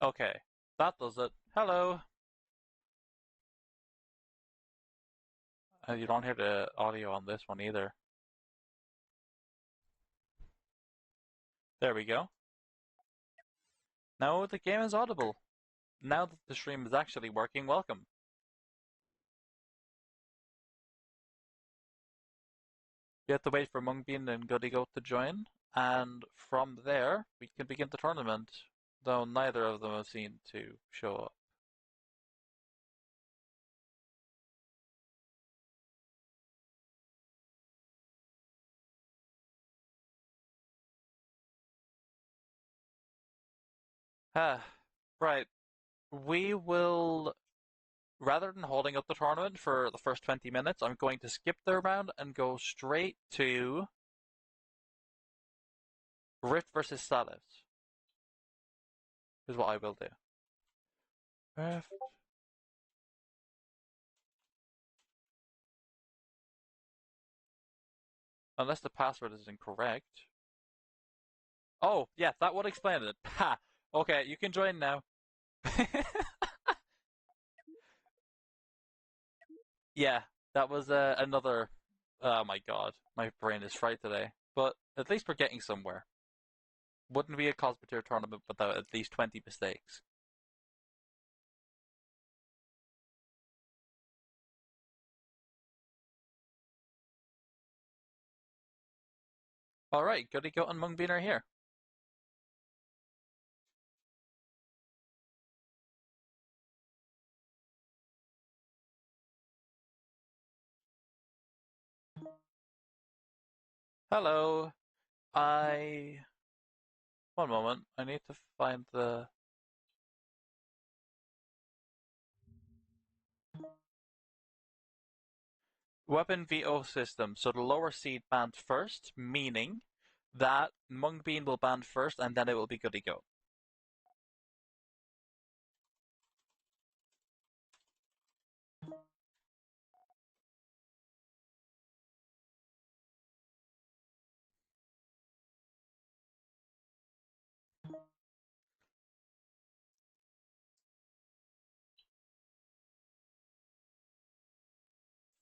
Okay, that does it. Hello. You don't hear the audio on this one either. There we go. Now the game is audible. Now that the stream is actually working, welcome. You have to wait for MungBean and GoodieGoat to join, and from there we can begin the tournament, though neither of them have seemed to show up. Ah, right. We will, rather than holding up the tournament for the first 20 minutes, I'm going to skip the round and go straight to Rift versus Salives, is what I will do. Rift. Unless the password is incorrect. Oh, yeah, that would explain it. Ha! Okay, you can join now. Yeah, that was another. Oh my god, my brain is fried today. But at least we're getting somewhere. Wouldn't be a Cosmoteer tournament without at least 20 mistakes. Alright, GoodieGoat and MungBean are here. Hello. I. One moment, I need to find the. Weapon VO system. So the lower seed banned first, meaning that MungBean will ban first and then it will be GoodieGoat.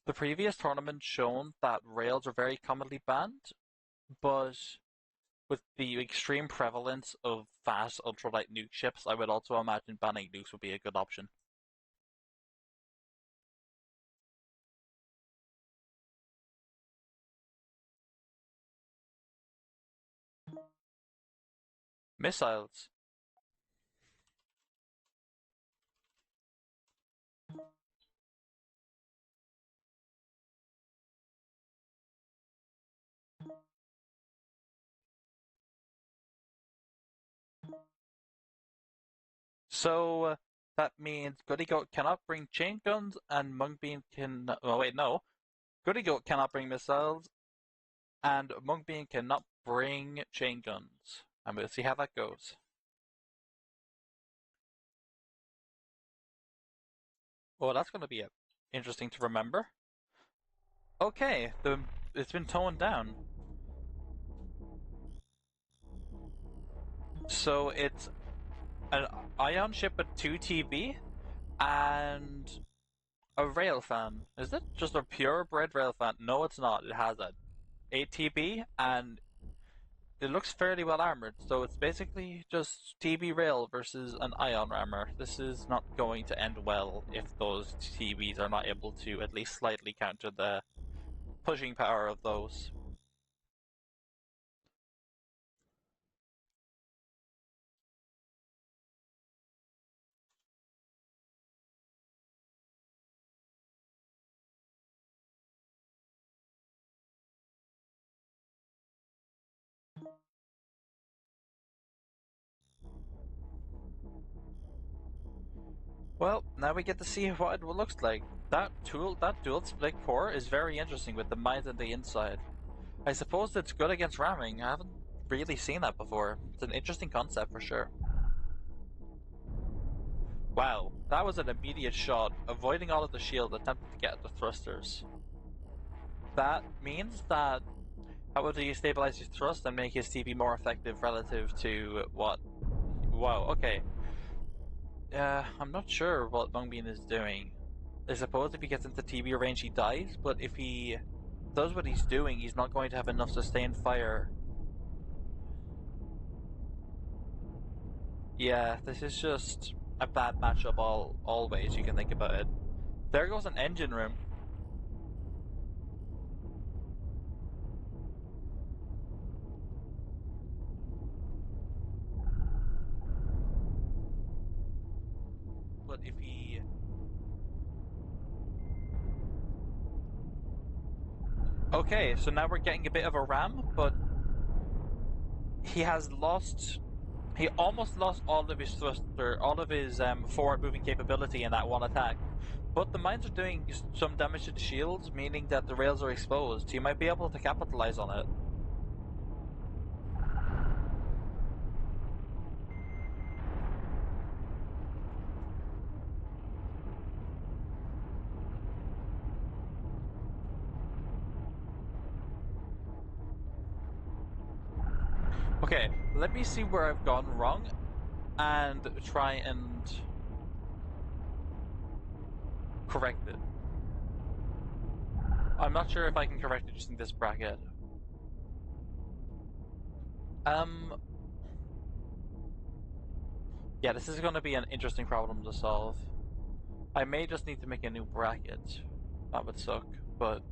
The previous tournament shown that rails are very commonly banned, but with the extreme prevalence of fast ultralight nuke ships, I would also imagine banning nukes would be a good option. Missiles. So that means GoodieGoat cannot bring chain guns and MungBean can. Oh wait, no. GoodieGoat cannot bring missiles and MungBean cannot bring chain guns. And we'll see how that goes. Well, that's going to be interesting to remember. Okay, it's been toned down. So it's an ion ship with 2 TB and a railfan. Is it just a purebred railfan? No, it's not. It has a 8 TB and it looks fairly well armored. So it's basically just TB rail versus an ion armor. This is not going to end well if those TBs are not able to at least slightly counter the pushing power of those. Well, now we get to see what it looks like. That dual split core is very interesting with the mines on the inside. I suppose it's good against ramming. I haven't really seen that before. It's an interesting concept for sure. Wow, that was an immediate shot, avoiding all of the shield, attempting to get at the thrusters. That means that how would you stabilize his thrust and make his TP more effective relative to what? Wow, okay. I'm not sure what MungBean is doing. I suppose if he gets into TB range, he dies, but if he does what he's doing, he's not going to have enough sustained fire. Yeah, this is just a bad matchup all ways you can think about it. There goes an engine room. But if he... Okay, so now we're getting a bit of a ram, but he has lost... He almost lost all of his thruster, all of his forward moving capability in that one attack. But the mines are doing some damage to the shields, meaning that the rails are exposed. He might be able to capitalize on it. Okay, let me see where I've gone wrong and try and correct it. I'm not sure if I can correct it using this bracket. Yeah, this is going to be an interesting problem to solve. I may just need to make a new bracket. That would suck, but...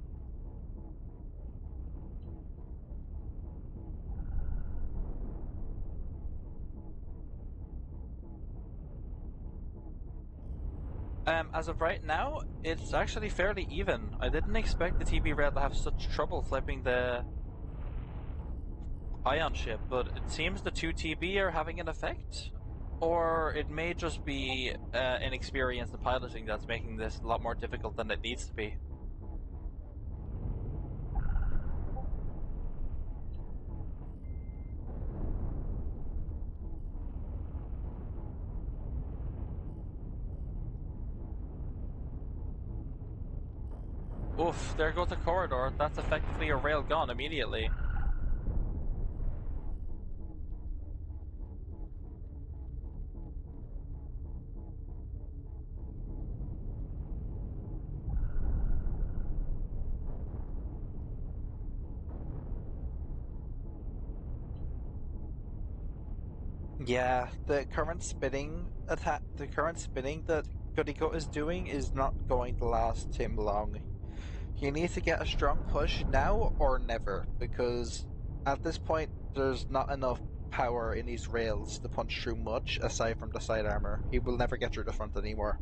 as of right now, it's actually fairly even. I didn't expect the TB rail to have such trouble flipping the ion ship, but it seems the 2 TB are having an effect. Or it may just be inexperience in piloting that's making this a lot more difficult than it needs to be. Oof, there goes the corridor. That's effectively a rail gone immediately. Yeah, the current spinning attack, the current spinning that GoodieGoat is doing is not going to last him long. He needs to get a strong push now or never, because at this point there's not enough power in these rails to punch through much aside from the side armor. He will never get through the front anymore.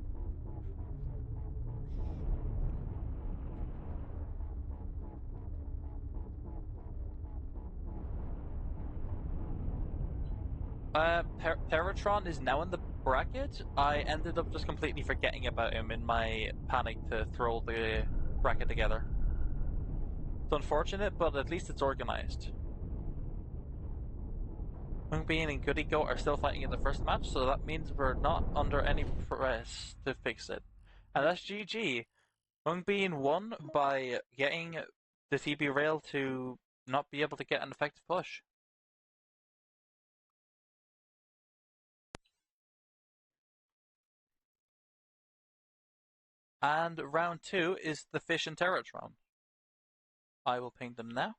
Terratron is now in the bracket. I ended up just completely forgetting about him in my panic to throw the bracket together. It's unfortunate, but at least it's organized. MungBean and GoodieGoat are still fighting in the first match, so that means we're not under any press to fix it. And that's GG. MungBean won by getting the TB rail to not be able to get an effective push. And round 2 is the Fish and Terratron. I will ping them now.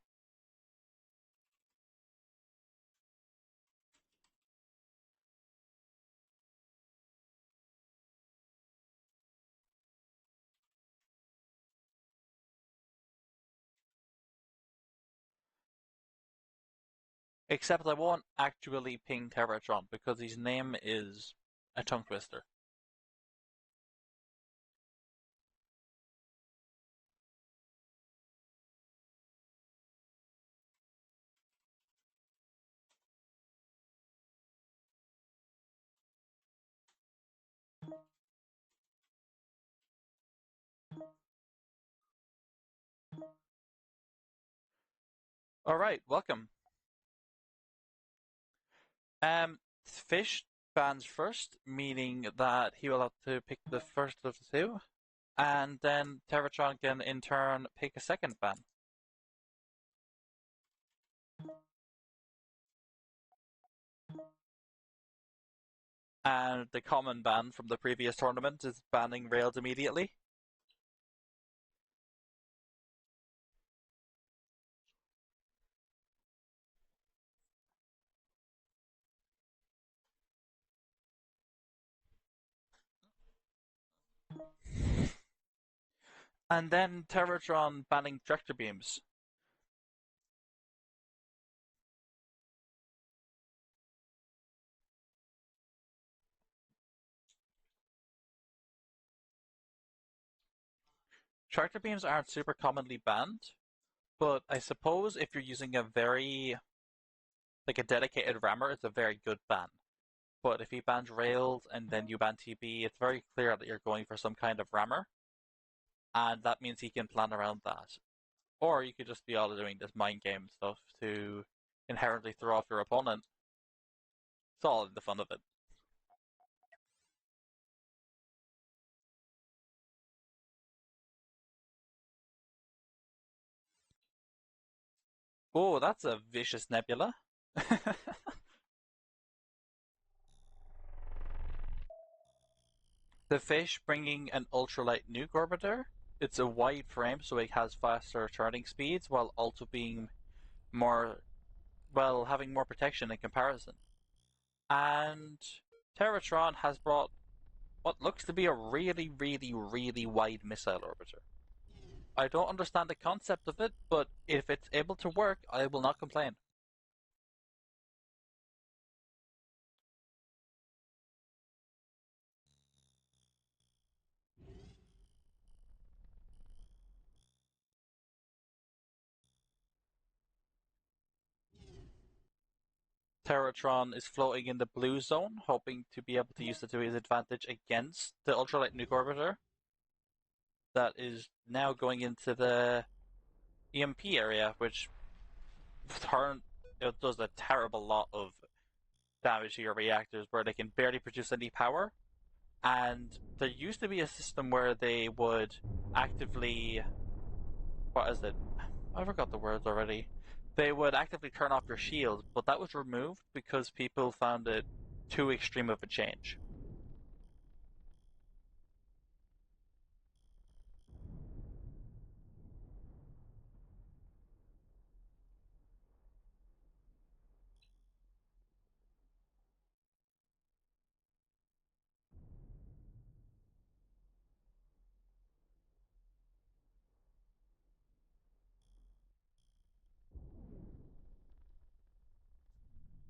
Except I won't actually ping Terratron because his name is a tongue twister. Alright, welcome. Fish bans first, meaning that he will have to pick the first of the two, and then Terratron can in turn pick a second ban. And the common ban from the previous tournament is banning rails immediately. And then Terratron banning tractor beams. Tractor beams aren't super commonly banned, but I suppose if you're using a a dedicated rammer, it's a very good ban. But if he bans rails and then you ban TB, it's very clear that you're going for some kind of rammer, and that means he can plan around that. Or you could just be all doing this mind game stuff to inherently throw off your opponent. It's all in the fun of it. Oh, that's a vicious nebula. The fish bringing an ultralight nuke orbiter. It's a wide frame, so it has faster turning speeds while also being more, well, having more protection in comparison. And Terratron has brought what looks to be a really, really, really wide missile orbiter. I don't understand the concept of it, but if it's able to work, I will not complain. Terratron is floating in the blue zone, hoping to be able to use it to his advantage against the ultralight nuke orbiter. That is now going into the EMP area, which it does a terrible lot of damage to your reactors, where they can barely produce any power. And there used to be a system where they would actively, what is it? I forgot the words already. They would actively turn off your shields, but that was removed because people found it too extreme of a change.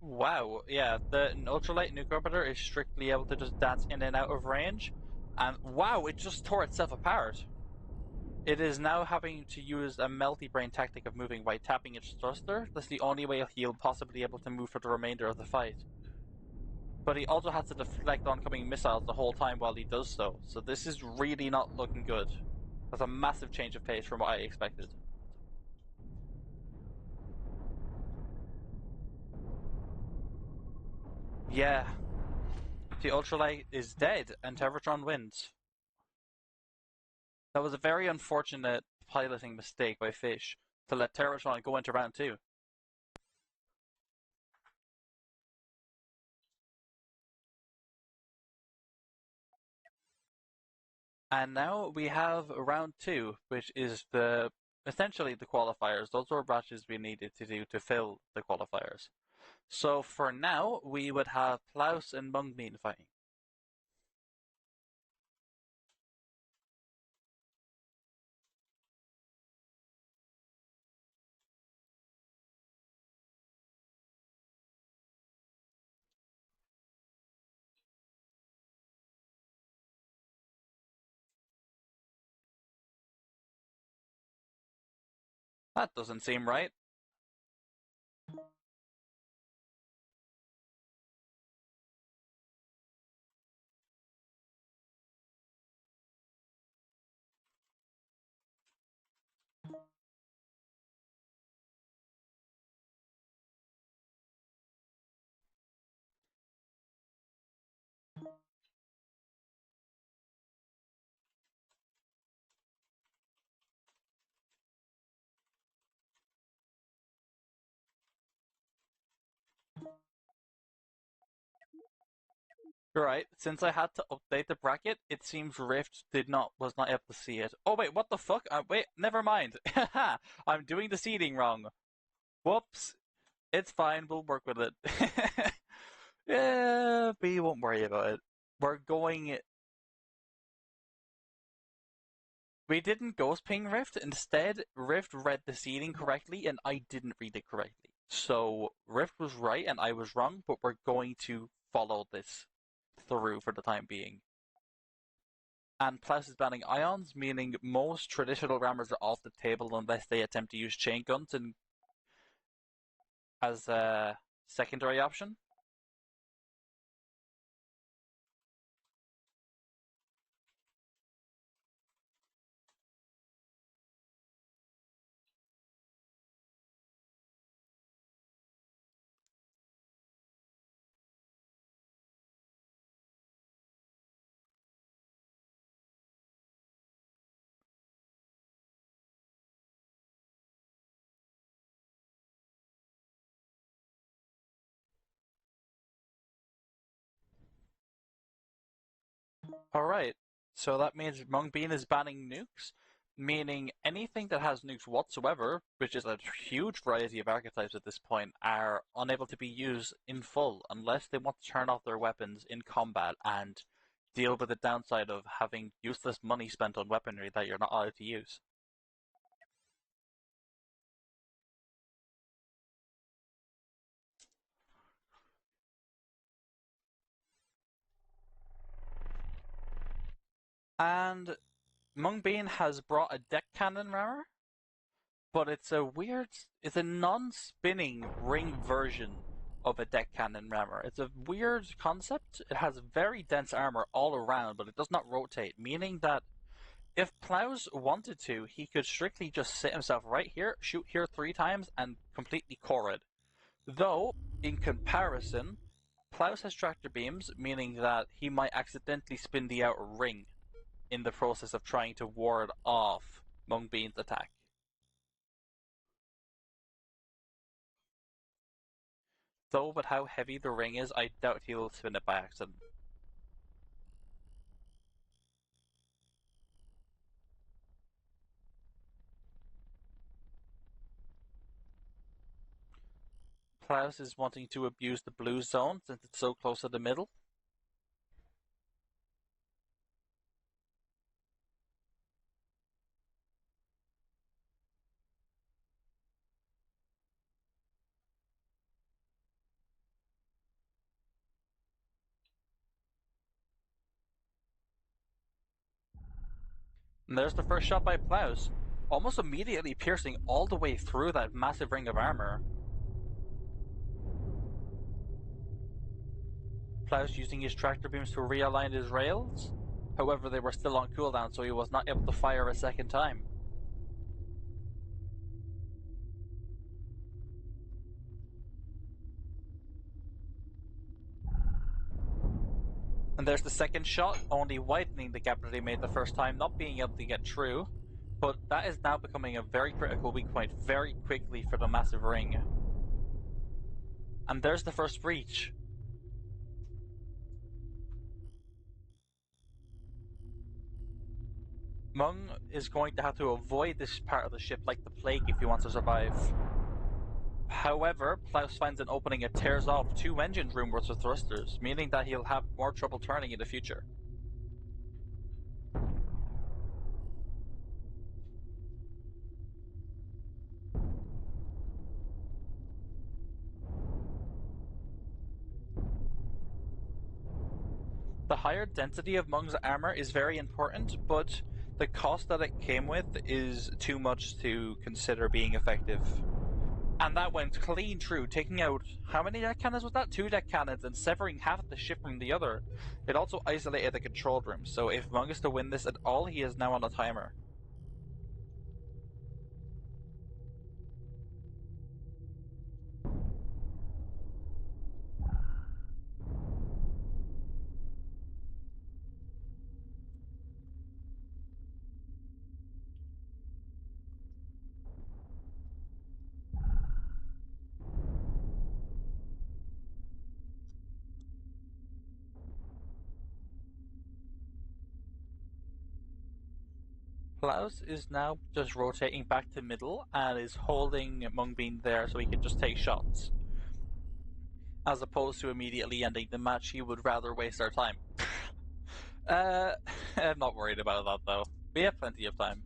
Wow, yeah, the ultralight nuke orbiter is strictly able to just dance in and out of range, and wow, it just tore itself apart. It is now having to use a melty brain tactic of moving by tapping its thruster. That's the only way he'll possibly be able to move for the remainder of the fight. But he also has to deflect oncoming missiles the whole time while he does so. So this is really not looking good. That's a massive change of pace from what I expected. Yeah, the ultralight is dead and Terratron wins. That was a very unfortunate piloting mistake by Fish to let Terratron go into round two. And now we have round two, which is the essentially the qualifiers. Those were matches we needed to do to fill the qualifiers. So for now, we would have Plaus and MungBean fighting. That doesn't seem right. Right, since I had to update the bracket, it seems Rift was not able to see it. Oh wait, what the fuck? Wait, never mind. I'm doing the seeding wrong. Whoops. It's fine, we'll work with it. Yeah, but you won't worry about it. We're going. We didn't ghost ping Rift. Instead, Rift read the seeding correctly, and I didn't read it correctly. So Rift was right, and I was wrong. But we're going to follow this through for the time being. And Plaus is banning ions, meaning most traditional rammers are off the table unless they attempt to use chain guns as a secondary option. Alright, so that means MungBean is banning nukes, meaning anything that has nukes whatsoever, which is a huge variety of archetypes at this point, are unable to be used in full unless they want to turn off their weapons in combat and deal with the downside of having useless money spent on weaponry that you're not allowed to use. And MungBean has brought a deck cannon rammer, but it's a non-spinning ring version of a deck cannon rammer. It's a weird concept. It has very dense armor all around, but it does not rotate, meaning that if Plaus wanted to, he could strictly just sit himself right here, shoot here 3 times, and completely core it. Though, in comparison, Plaus has tractor beams, meaning that he might accidentally spin the outer ring in the process of trying to ward off MungBean's attack. Though, with how heavy the ring is, I doubt he'll spin it by accident. Plaus is wanting to abuse the blue zone since it's so close to the middle. And there's the first shot by Plaus, almost immediately piercing all the way through that massive ring of armor. Plaus using his tractor beams to realign his rails. However, they were still on cooldown, so he was not able to fire a second time. And there's the second shot, only widening the gap that he made the first time, not being able to get through. But that is now becoming a very critical weak point very quickly for the massive ring. And there's the first breach. Mung is going to have to avoid this part of the ship like the plague if he wants to survive. However, Plaus finds an opening and tears off 2 engine room worth of thrusters, meaning that he'll have more trouble turning in the future. The higher density of Mung's armor is very important, but the cost that it came with is too much to consider being effective. And that went clean through, taking out how many deck cannons was that? 2 deck cannons and severing half of the ship from the other. It also isolated the control room, so if Mung is to win this at all, he is now on a timer. Plaus is now just rotating back to middle and is holding MungBean there so he can just take shots. As opposed to immediately ending the match, he would rather waste our time. I'm not worried about that though. We have plenty of time.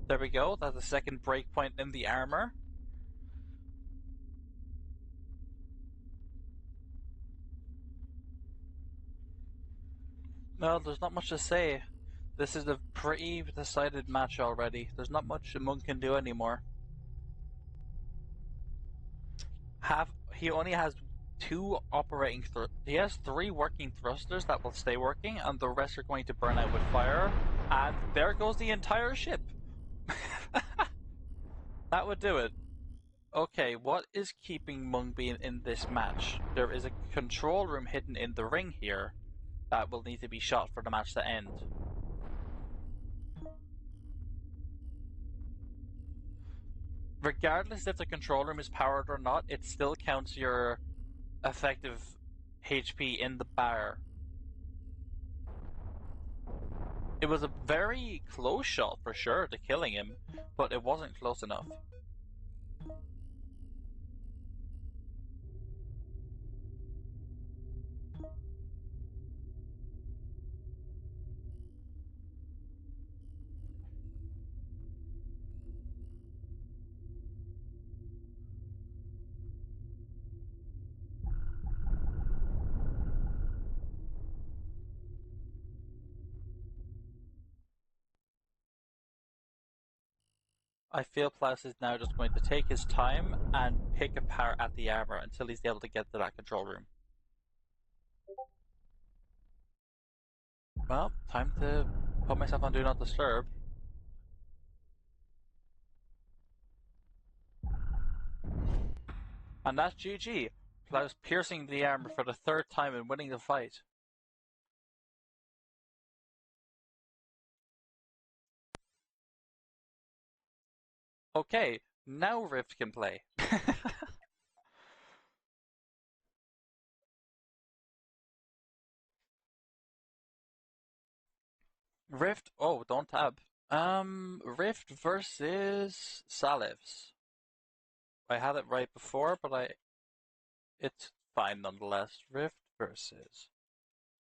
There we go. That's a second breakpoint in the armor. Well, there's not much to say. This is a pretty decided match already. There's not much Mung can do anymore. He only has two operating he has three working thrusters that will stay working, and the rest are going to burn out with fire. And there goes the entire ship. That would do it. Okay, what is keeping MungBean in this match? There is a control room hidden in the ring here that will need to be shot for the match to end. Regardless if the control room is powered or not, it still counts your effective HP in the bar. It was a very close shot for sure to killing him, but it wasn't close enough. I feel Plaus is now just going to take his time and pick apart at the armor until he's able to get to that control room. Well, time to put myself on Do Not Disturb. And that's GG. Plaus piercing the armor for the third time and winning the fight. Okay, now Rift can play. Rift, oh, don't tab. Rift versus Salives. I had it right before, but it's fine nonetheless. Rift versus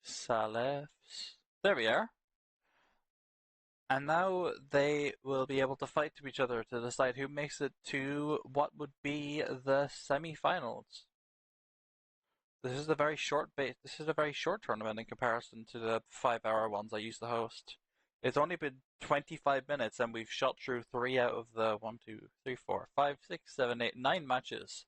Salives. There we are. And now they will be able to fight to each other to decide who makes it to what would be the semi-finals. This is a very short tournament in comparison to the 5-hour ones I used to host. It's only been 25 minutes and we've shot through 3 out of the 1, 2, 3, 4, 5, 6, 7, 8, 9 matches.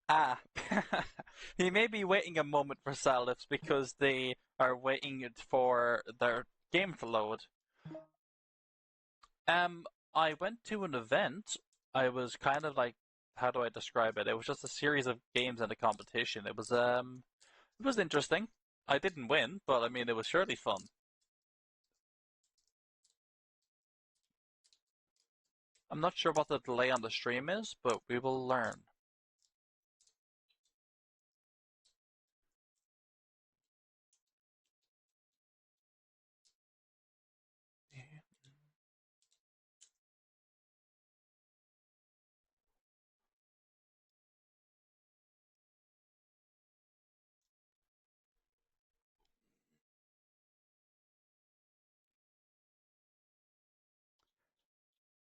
Ah, he may be waiting a moment for Salives because they are waiting for their game to load. I went to an event. I was kind of like, how do I describe it? It was just a series of games and a competition. It was interesting. I didn't win, but I mean, it was surely fun. I'm not sure what the delay on the stream is, but we will learn.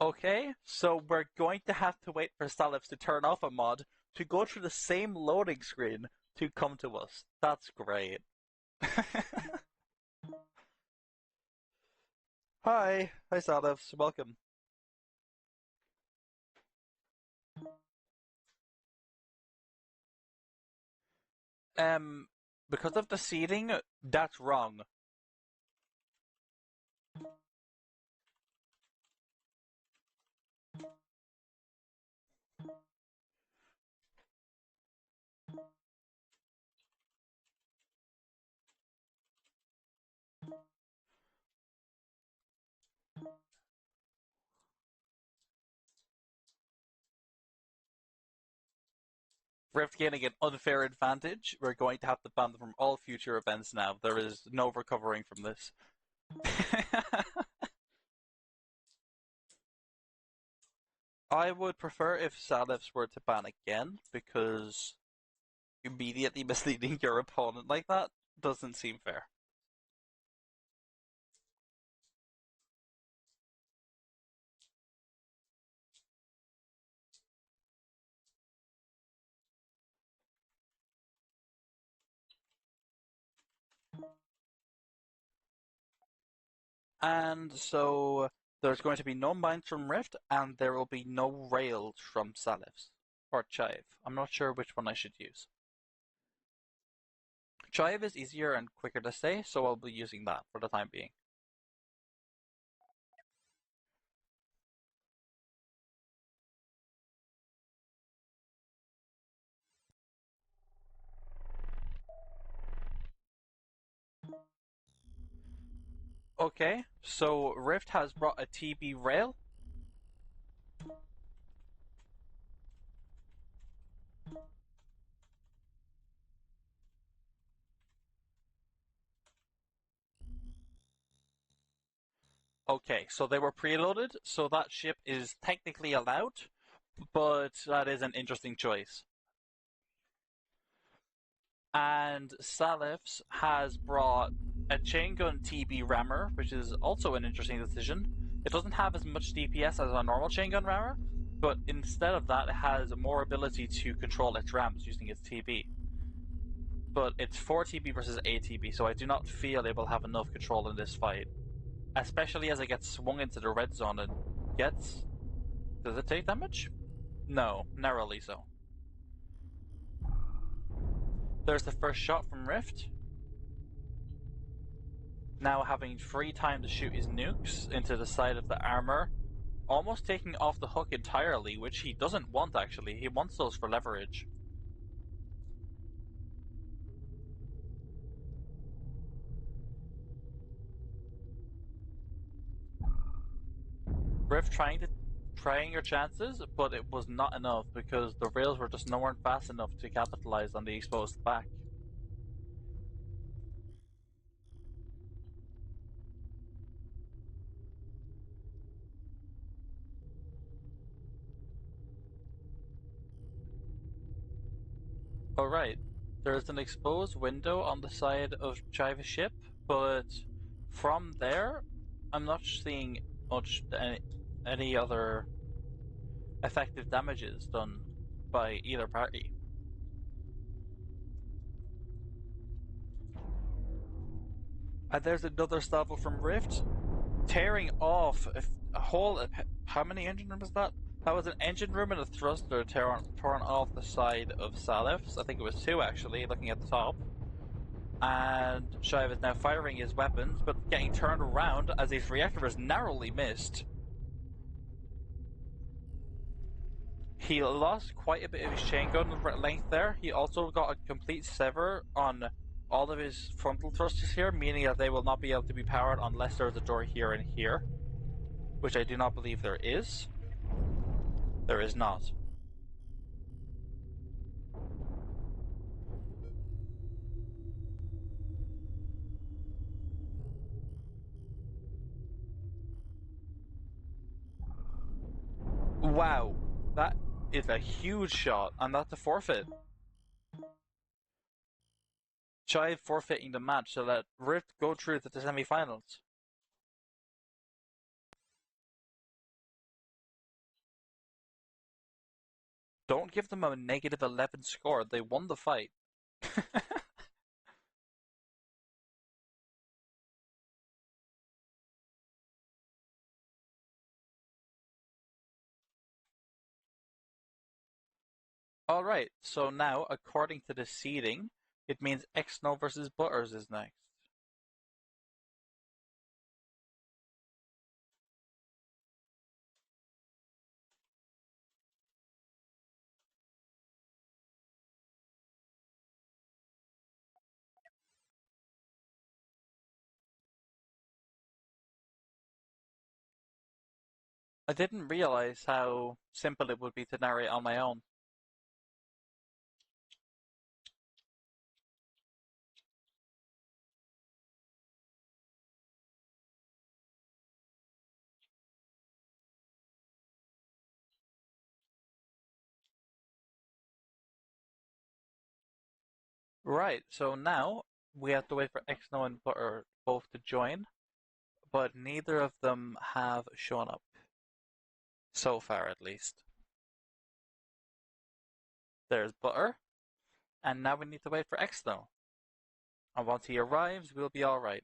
Okay, so we're going to have to wait for Salives to turn off a mod to go through the same loading screen to come to us. That's great. Hi, Salives, welcome. Um, Because of the seeding, that's wrong. Rift gaining an unfair advantage. We're going to have to ban them from all future events now. There is no recovering from this. I would prefer if Salives were to ban again, because immediately misleading your opponent like that doesn't seem fair. And so there's going to be no mines from Rift, and there will be no rails from Salives or Chive. I'm not sure which one I should use. Chive is easier and quicker to say, so I'll be using that for the time being. Okay, so Rift has brought a TB rail. Okay, so they were preloaded, so that ship is technically allowed, but that is an interesting choice. And Salives has brought a chain gun TB rammer, which is also an interesting decision. It doesn't have as much DPS as a normal chain gun rammer, but instead of that, it has more ability to control its rams using its TB. But it's 4 TB versus 8 TB, so I do not feel it will have enough control in this fight. Especially as it gets swung into the red zone and gets. Does it take damage? No, narrowly so. There's the first shot from Rift. Now having free time to shoot his nukes into the side of the armor, almost taking off the hook entirely, which he doesn't want actually. He wants those for leverage. Rift trying your chances, but it was not enough because the rails were just nowhere fast enough to capitalize on the exposed back. Alright, there's an exposed window on the side of Chiva's ship, but from there, I'm not seeing much any other effective damages done by either party. And there's another salvo from Rift, tearing off a whole. How many engine rooms was that? That was an engine room and a thruster torn off the side of Salives. I think it was two actually, looking at the top. And Shive is now firing his weapons, but getting turned around as his reactor is narrowly missed. He lost quite a bit of his chain gun length there. He also got a complete sever on all of his frontal thrusters here, meaning that they will not be able to be powered unless there's a door here and here, which I do not believe there is. There is not. Wow, that is a huge shot, and that's a forfeit. Chive forfeiting the match so that Rift go through to the semi-finals. Don't give them a negative 11 score. They won the fight. Alright, so now, according to the seeding, It means Exno versus Butters is next. I didn't realize how simple it would be to narrate on my own. Right, so now we have to wait for Exno and Butter both to join, but neither of them have shown up. So far, at least. There's Butter, and now we need to wait for Exno. And once he arrives, we'll be alright.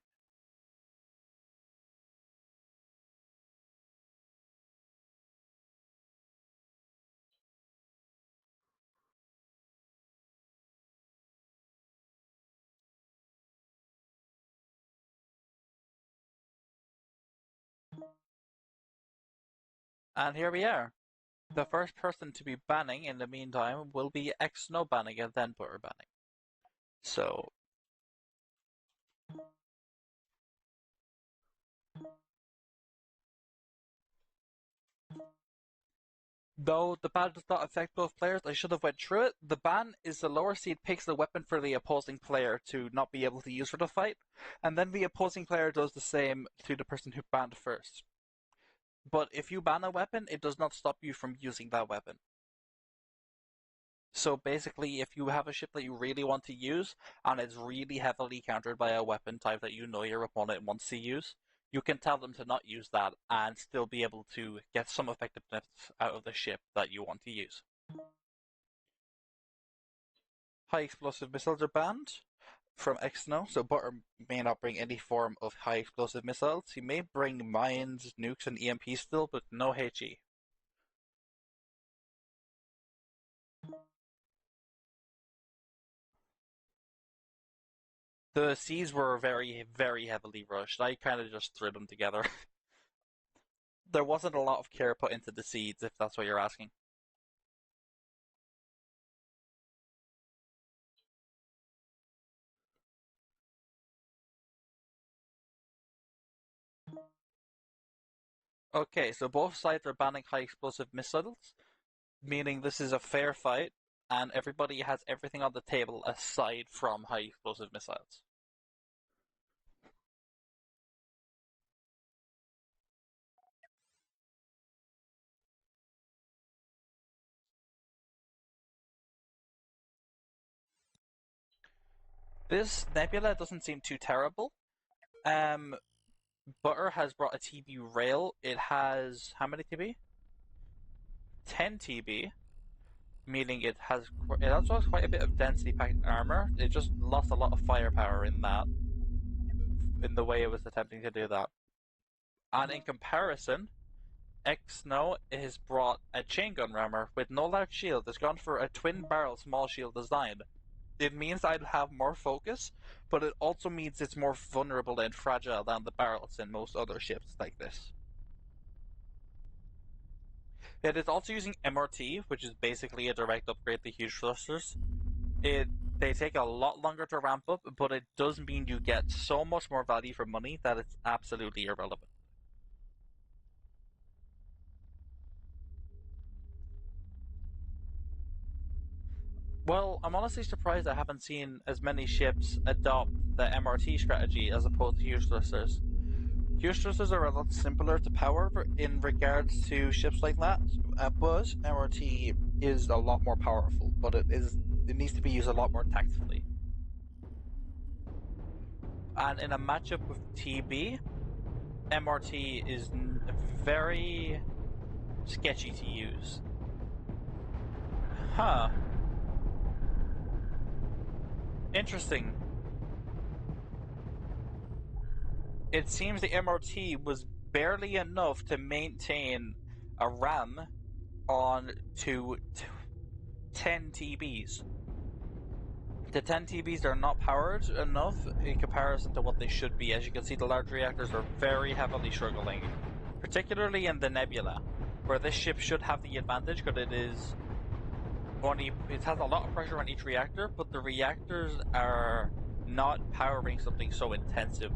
And here we are. The first person to be banning in the meantime will be Exno banning and then Butter banning. So, though the ban does not affect both players, I should have went through it. The ban is the lower seed picks the weapon for the opposing player to not be able to use for the fight, and then the opposing player does the same to the person who banned first. But if you ban a weapon, it does not stop you from using that weapon. So basically, if you have a ship that you really want to use, and it's really heavily countered by a weapon type that you know your opponent wants to use, you can tell them to not use that and still be able to get some effectiveness out of the ship that you want to use. High explosive missiles are banned from Exno, so Butter may not bring any form of high explosive missiles. He may bring mines, nukes, and EMP still, but no HE. The seas were very, very heavily rushed. I kind of just threw them together. There wasn't a lot of care put into the seeds, if that's what you're asking. Okay, so both sides are banning high explosive missiles, meaning this is a fair fight, and everybody has everything on the table aside from high explosive missiles. This nebula doesn't seem too terrible. Um, Butter has brought a TB rail. It has how many TB? 10 TB, meaning it also has quite a bit of density packed armor. It just lost a lot of firepower in that, in the way it was attempting to do that. And in comparison, Exno has brought a chain gun rammer with no large shield. It's gone for a twin barrel small shield design. It means I'd have more focus, but it also means it's more vulnerable and fragile than the barrels in most other ships like this. It is also using MRT, which is basically a direct upgrade to huge thrusters. They take a lot longer to ramp up, but it does mean you get so much more value for money that it's absolutely irrelevant. Well, I'm honestly surprised I haven't seen as many ships adopt the MRT strategy as opposed to huge thrusters. Huge thrusters are a lot simpler to power in regards to ships like that, but MRT is a lot more powerful, but it needs to be used a lot more tactfully. And in a matchup with TB, MRT is very sketchy to use. Huh. Interesting. It seems the MRT was barely enough to maintain a RAM on to 10 TBs. The 10 TBs are not powered enough in comparison to what they should be. As you can see, the large reactors are very heavily struggling, particularly in the nebula, where this ship should have the advantage because it has a lot of pressure on each reactor, but the reactors are not powering something so intensive.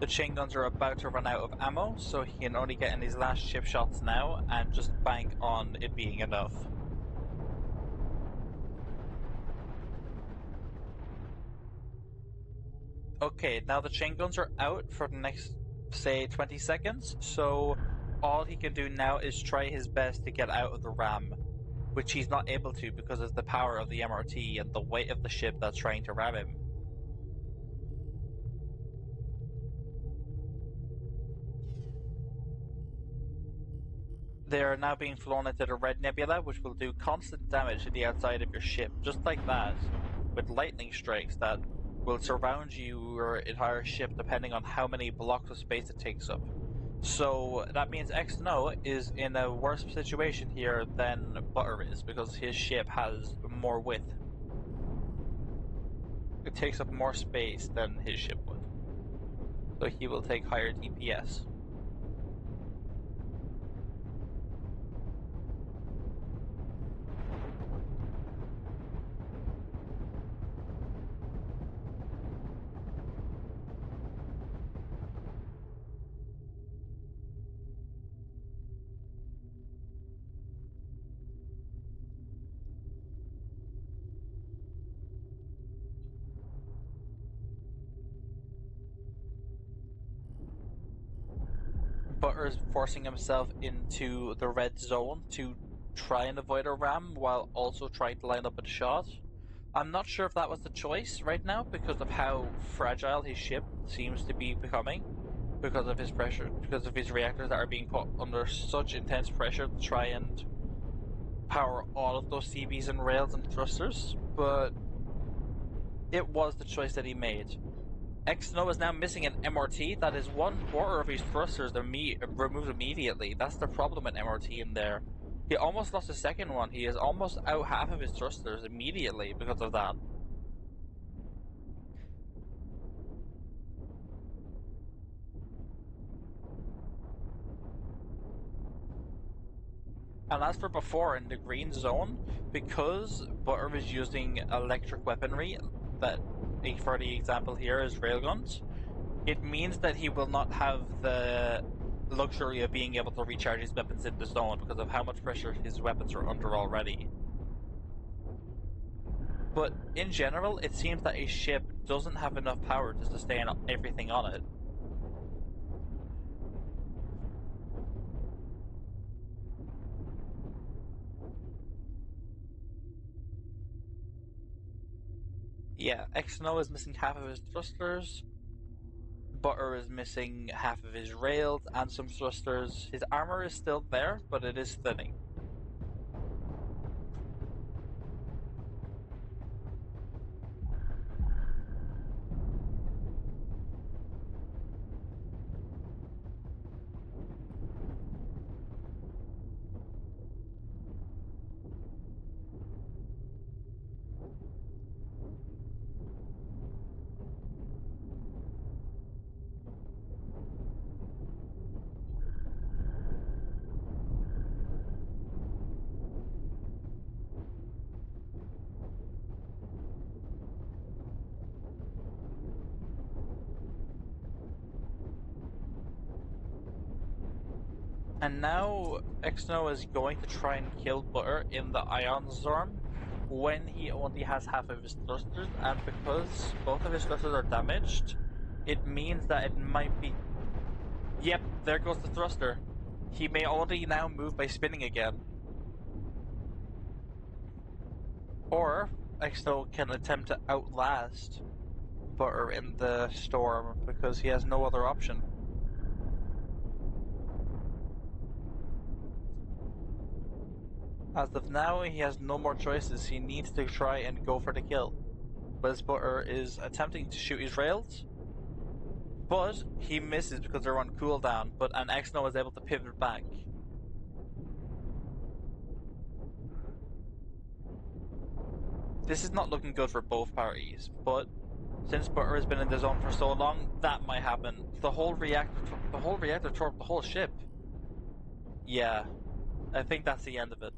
The chain guns are about to run out of ammo, so he can only get in his last chip shots now and just bank on it being enough. Okay, now the chain guns are out for the next, say, 20 seconds, so all he can do now is try his best to get out of the ram, which he's not able to because of the power of the MRT and the weight of the ship that's trying to ram him. They are now being flown into the Red Nebula, which will do constant damage to the outside of your ship, just like that, with lightning strikes that will surround your entire ship depending on how many blocks of space it takes up. So that means Exno is in a worse situation here than Butter is, because his ship has more width. It takes up more space than his ship would. So he will take higher DPS. Butter is forcing himself into the red zone to try and avoid a ram while also trying to line up a shot. I'm not sure if that was the choice right now because of how fragile his ship seems to be becoming, because of his pressure, because of his reactors that are being put under such intense pressure to try and power all of those CBs and rails and thrusters, but it was the choice that he made. Exno is now missing an MRT that is 1/4 of his thrusters removed immediately. That's the problem with MRT in there. He almost lost a second one. He is almost out half of his thrusters immediately because of that. And as for before in the green zone, because Butter is using electric weaponry, that for the example here is railguns, it means that he will not have the luxury of being able to recharge his weapons in the zone because of how much pressure his weapons are under already. But in general, it seems that a ship doesn't have enough power to sustain everything on it. Yeah, Exno is missing half of his thrusters. Butter is missing half of his rails and some thrusters. His armor is still there, but it is thinning. And now Exno is going to try and kill Butter in the Ion Storm when he only has half of his thrusters, and because both of his thrusters are damaged, it means that it might be... Yep, there goes the thruster. He may only now move by spinning again. Or Exno can attempt to outlast Butter in the storm because he has no other option. As of now, he has no more choices. He needs to try and go for the kill. But Butter is attempting to shoot his rails. But he misses because they're on cooldown, but an Exno is able to pivot back. This is not looking good for both parties, but since Butter has been in the zone for so long, that might happen. The whole reactor tore up the whole ship. Yeah, I think that's the end of it.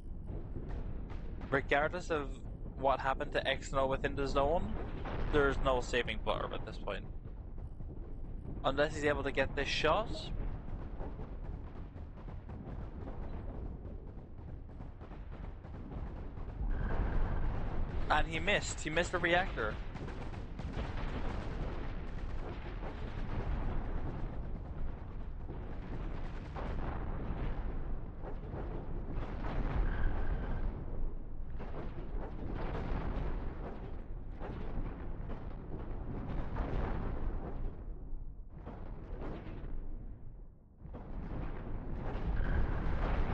Regardless of what happened to Exno within the zone, there's no saving Butter at this point. Unless he's able to get this shot. And he missed. He missed the reactor.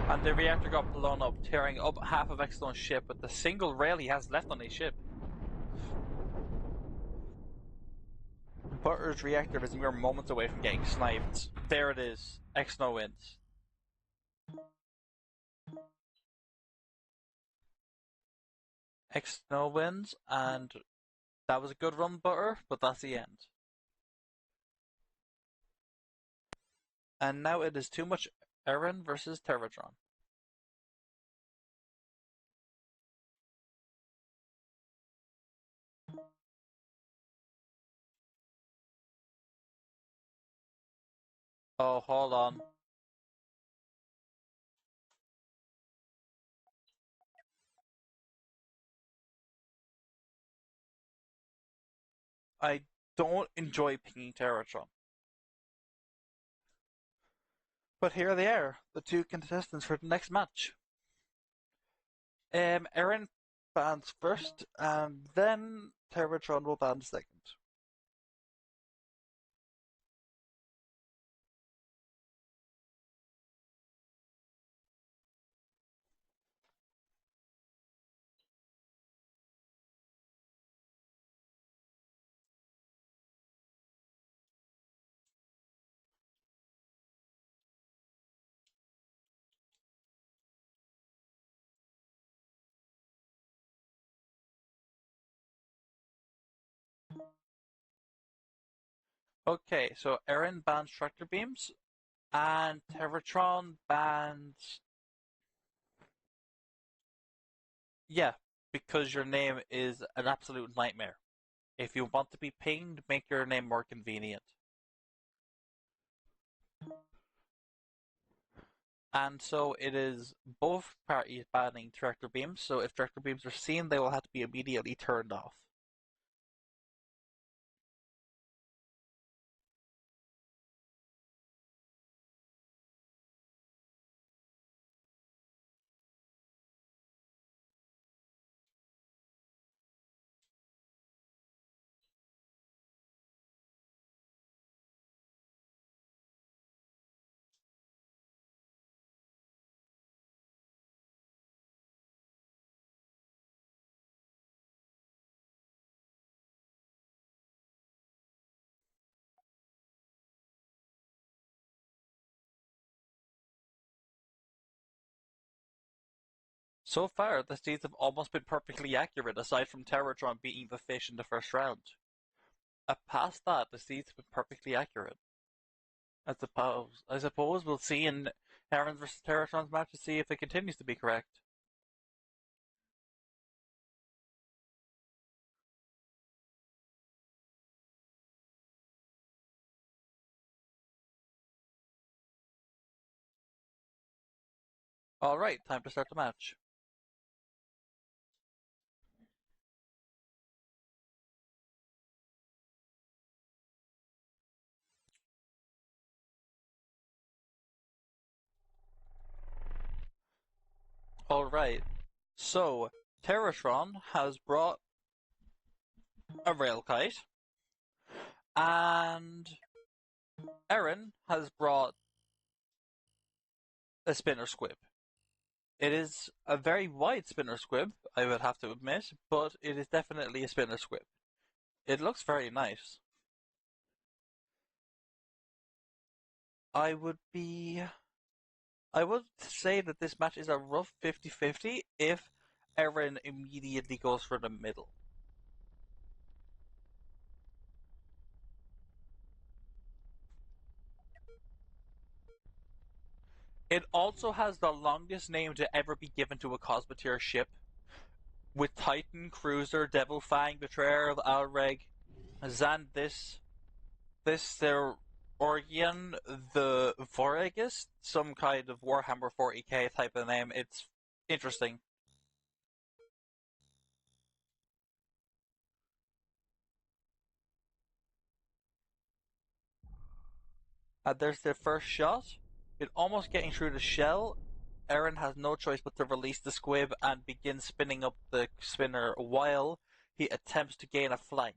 And the reactor got blown up, tearing up half of Exno's ship with the single rail he has left on his ship. Butter's reactor is mere moments away from getting sniped. There it is. Exno wins. Exno wins, and that was a good run, Butter, but that's the end. And now it is too much Eren versus Terratron. Oh, hold on. I don't enjoy picking Terratron. But here they are, the two contestants for the next match. Eren bans first, and then Terratron will ban second. Okay, so Eren bans tractor beams, and Terratron bans. Yeah, because your name is an absolute nightmare. If you want to be pinged, make your name more convenient. And so it is both parties banning tractor beams, so if tractor beams are seen, they will have to be immediately turned off. So far, the seeds have almost been perfectly accurate, aside from Terratron beating the fish in the first round. Past that, the seeds have been perfectly accurate. I suppose we'll see in Aaron versus Terratron's match to see if it continues to be correct. Alright, time to start the match. Alright, so Terratron has brought a rail kite, and Eren has brought a spinner squib. It is a very wide spinner squib, I would have to admit, but it is definitely a spinner squib. It looks very nice. I would be. I would say that this match is a rough 50-50 if Eren immediately goes for the middle. It also has the longest name to ever be given to a Cosmoteer ship, with Titan, Cruiser, Devil Fang, Betrayer of Alreg, Zandis, this their Orgian, the Voragus, some kind of Warhammer 40k type of name. It's interesting. There's their first shot. It almost getting through the shell. Eren has no choice but to release the squib and begin spinning up the spinner while he attempts to gain a flank.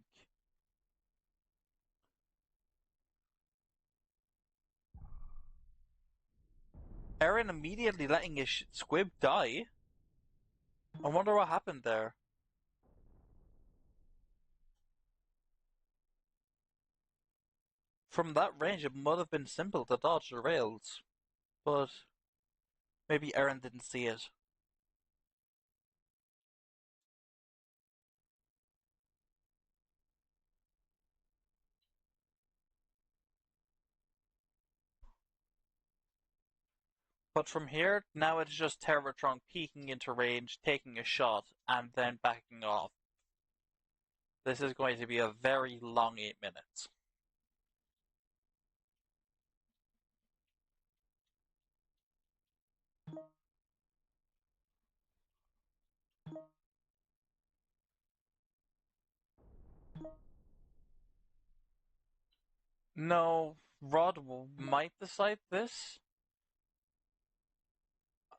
Eren immediately letting his squib die. I wonder what happened there. From that range, it might have been simple to dodge the rails, but maybe Eren didn't see it. But from here, now it's just Terratron peeking into range, taking a shot, and then backing off. This is going to be a very long 8 minutes. No, Rod might decide this.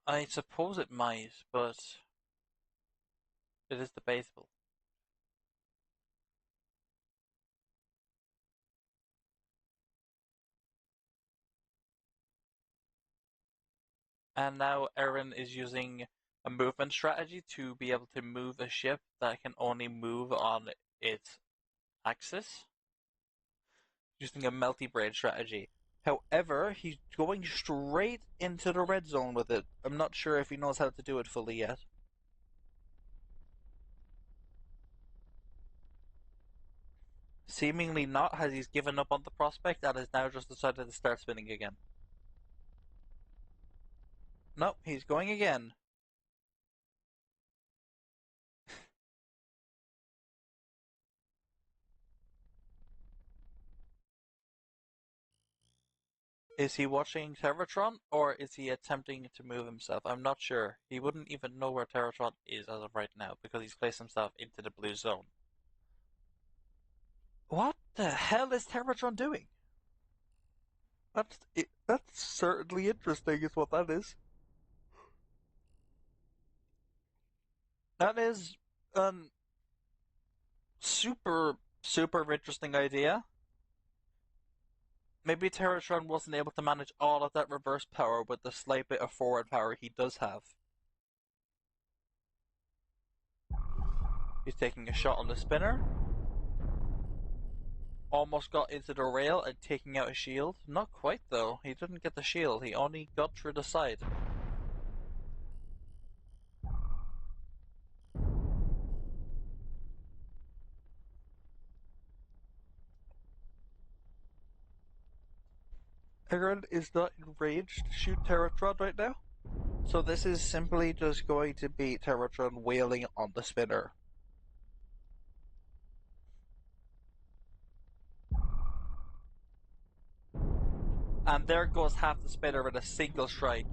I suppose it might, but it is debatable. And now Eren is using a movement strategy to be able to move a ship that can only move on its axis, using a melty brain strategy. However, he's going straight into the red zone with it. I'm not sure if he knows how to do it fully yet. Seemingly not, as he's given up on the prospect and has now just decided to start spinning again. Nope, he's going again. Is he watching Terratron, or is he attempting to move himself? I'm not sure. He wouldn't even know where Terratron is as of right now, because he's placed himself into the blue zone. What the hell is Terratron doing? That's certainly interesting, is what that is. That is an super interesting idea. Maybe Terratron wasn't able to manage all of that reverse power with the slight bit of forward power he does have. He's taking a shot on the spinner. Almost got into the rail and taking out a shield. Not quite though. He didn't get the shield. He only got through the side. Eren is not enraged to shoot Terratron right now. So this is simply just going to be Terratron wailing on the spinner. And there goes half the spinner in a single strike.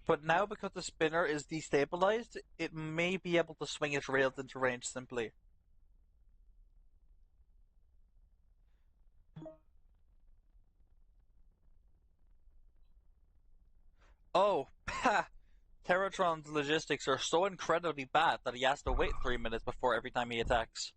But now, because the spinner is destabilized, it may be able to swing its rails into range simply. Oh, ha! Terratron's logistics are so incredibly bad that he has to wait 3 minutes before every time he attacks.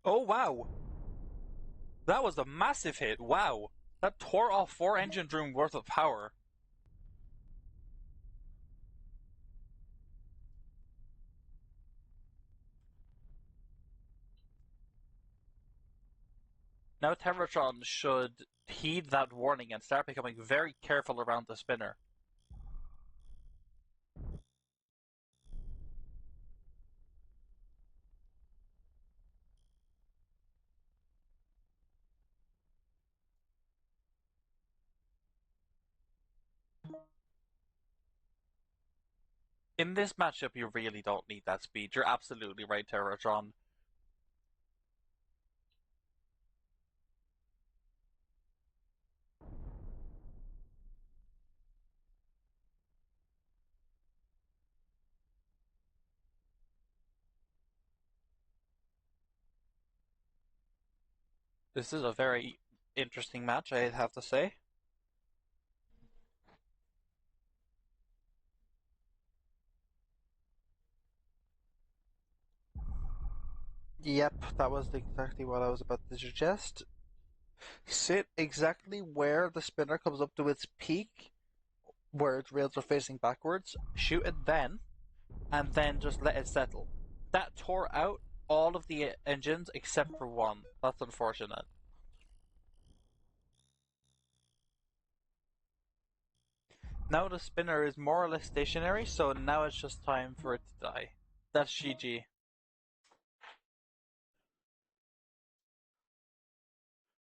Oh wow! That was a massive hit, wow! That tore off 4 engine room worth of power. Now Terratron should heed that warning and start becoming very careful around the spinner. In this matchup, you really don't need that speed. You're absolutely right, Terratron. This is a very interesting match, I'd have to say. Yep, that was exactly what I was about to suggest. Sit exactly where the spinner comes up to its peak, where its rails are facing backwards, shoot it then, and then just let it settle. That tore out all of the engines except for one. That's unfortunate. Now the spinner is more or less stationary, so now it's just time for it to die. That's GG.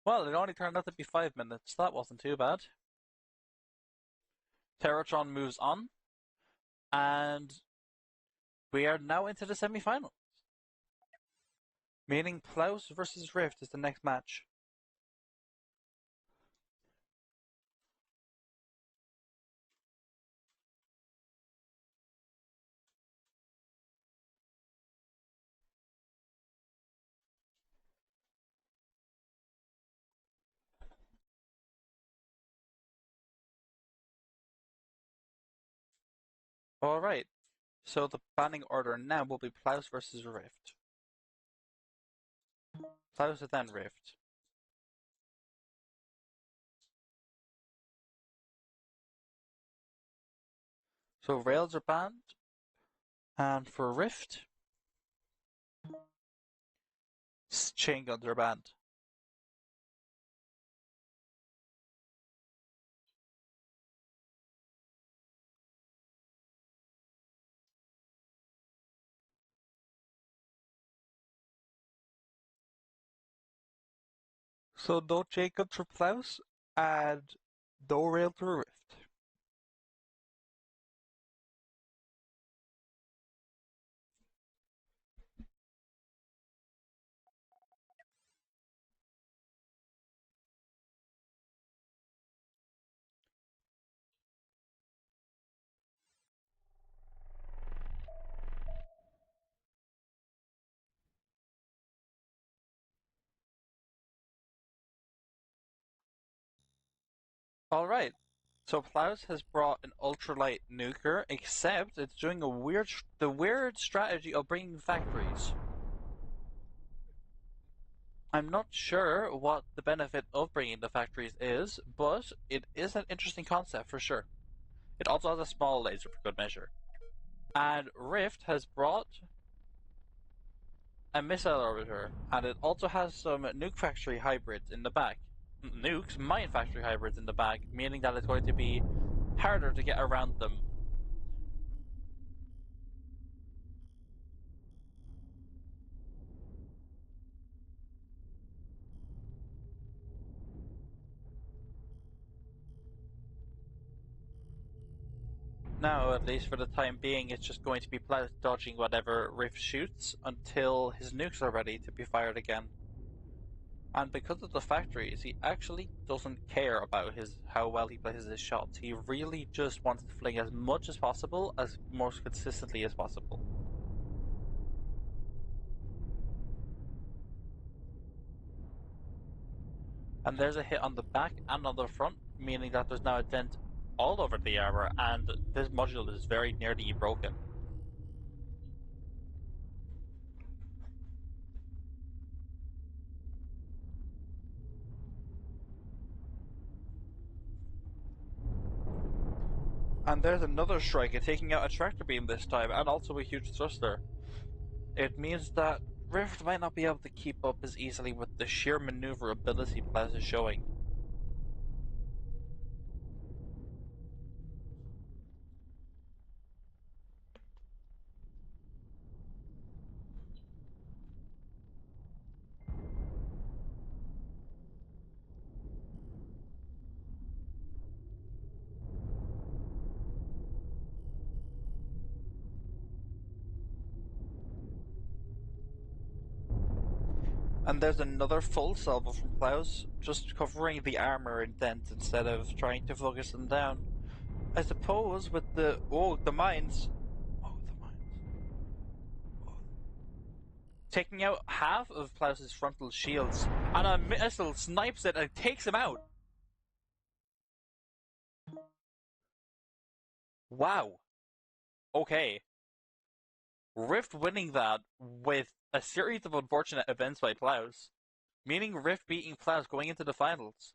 Well, it only turned out to be 5 minutes. That wasn't too bad. Terratron moves on, and we are now into the semi-finals. Meaning Plaus versus Rift is the next match. Alright, so the banning order now will be Plaus versus Rift. Plaus and then Rift. So rails are banned, and for Rift, chain guns are banned. So no chain guns for Plaus, and no rail for Rift. Alright, so Plaus has brought an ultralight nuker, except it's doing the weird strategy of bringing factories. I'm not sure what the benefit of bringing the factories is, but it is an interesting concept for sure. It also has a small laser for good measure. And Rift has brought a missile orbiter, and it also has some nuke factory hybrids in the back. Mine factory hybrids in the back, meaning that it's going to be harder to get around them. Now, at least for the time being, it's just going to be Plaus dodging whatever Rift shoots until his nukes are ready to be fired again. And because of the factories, he actually doesn't care about how well he places his shots. He really just wants to fling as much as possible, as most consistently as possible. And there's a hit on the back and on the front, meaning that there's now a dent all over the armor, and this module is very nearly broken. And there's another striker taking out a tractor beam this time, and also a huge thruster. It means that Rift might not be able to keep up as easily with the sheer maneuverability Plaus is showing. And there's another full salvo from Plaus, just covering the armor indent instead of trying to focus them down. I suppose with the the mines. Oh, the mines. Taking out half of Plaus's frontal shields, and a missile snipes it and takes him out. Wow. Okay. Rift winning that with a series of unfortunate events by Plaus, meaning Rift beating Plaus going into the finals.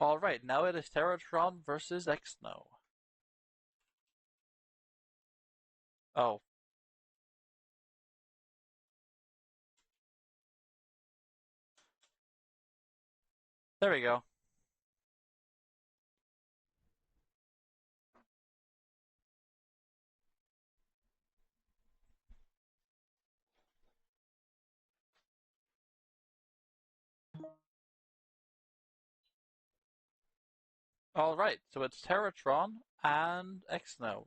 Alright, now it is Terratron versus Exno. Oh, there we go. Alright, so it's Terratron and Exno.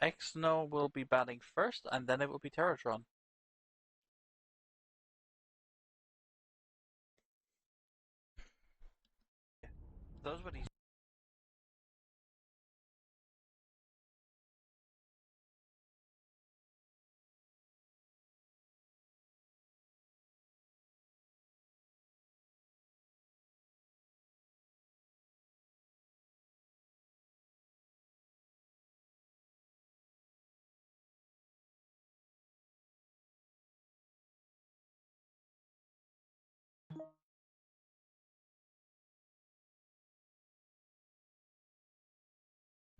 Exno will be batting first, and then it will be Terratron. Those were these.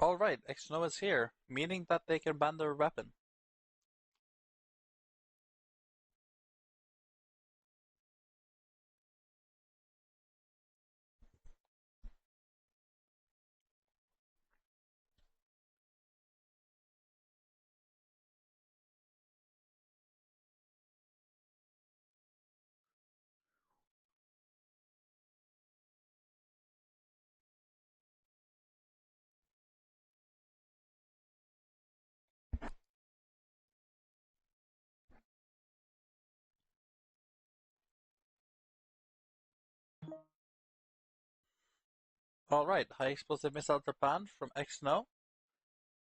Alright, Exno is here, meaning that they can ban their weapon. Alright, high explosive missiles are banned from Exno,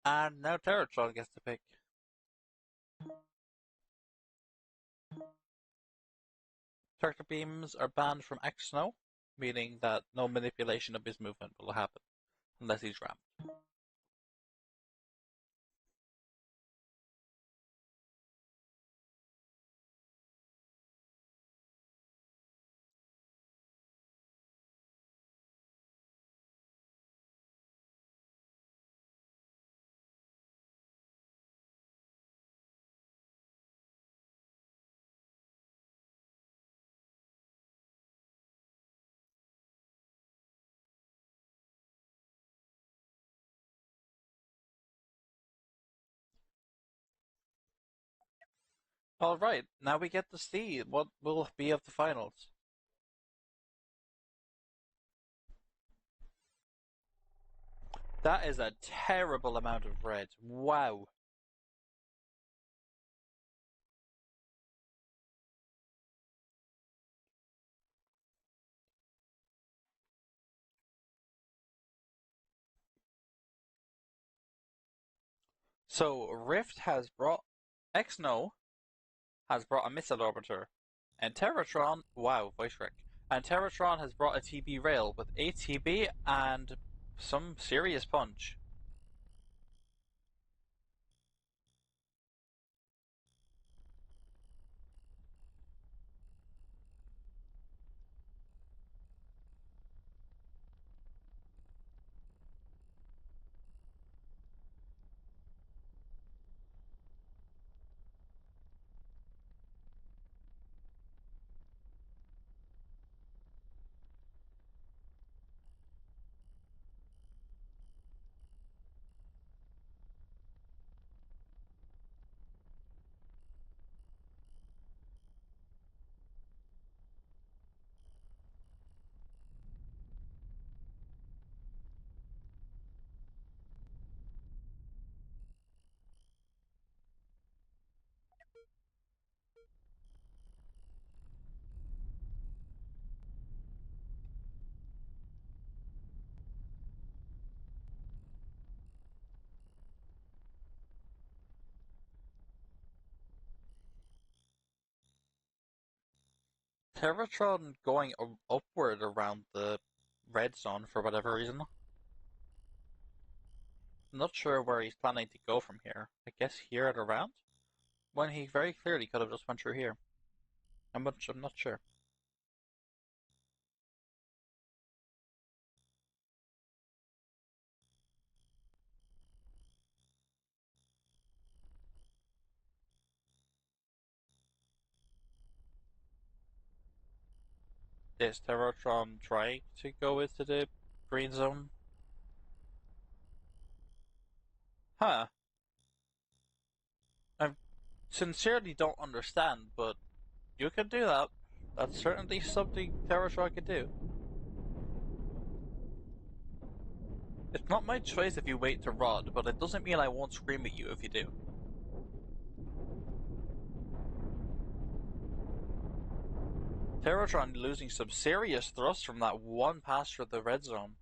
and now Terratron gets to pick. Tractor beams are banned from Exno, meaning that no manipulation of his movement will happen unless he's rammed. Alright, now we get to see what will be of the finals. That is a terrible amount of red. Wow. So Rift has brought Exno has brought a missile orbiter, And Terratron, wow, voice wreck. And Terratron has brought a TB rail with 8 TB and some serious punch. Terratron going upward around the red zone for whatever reason. I'm not sure where he's planning to go from here. I guess here at around? When he very clearly could have just went through here. I'm not sure. Is Terratron trying to go into the green zone? Huh. I sincerely don't understand, but you can do that. That's certainly something Terratron could do. It's not my choice if you wait to rod, but it doesn't mean I won't scream at you if you do. Terratron losing some serious thrust from that one pass through the red zone.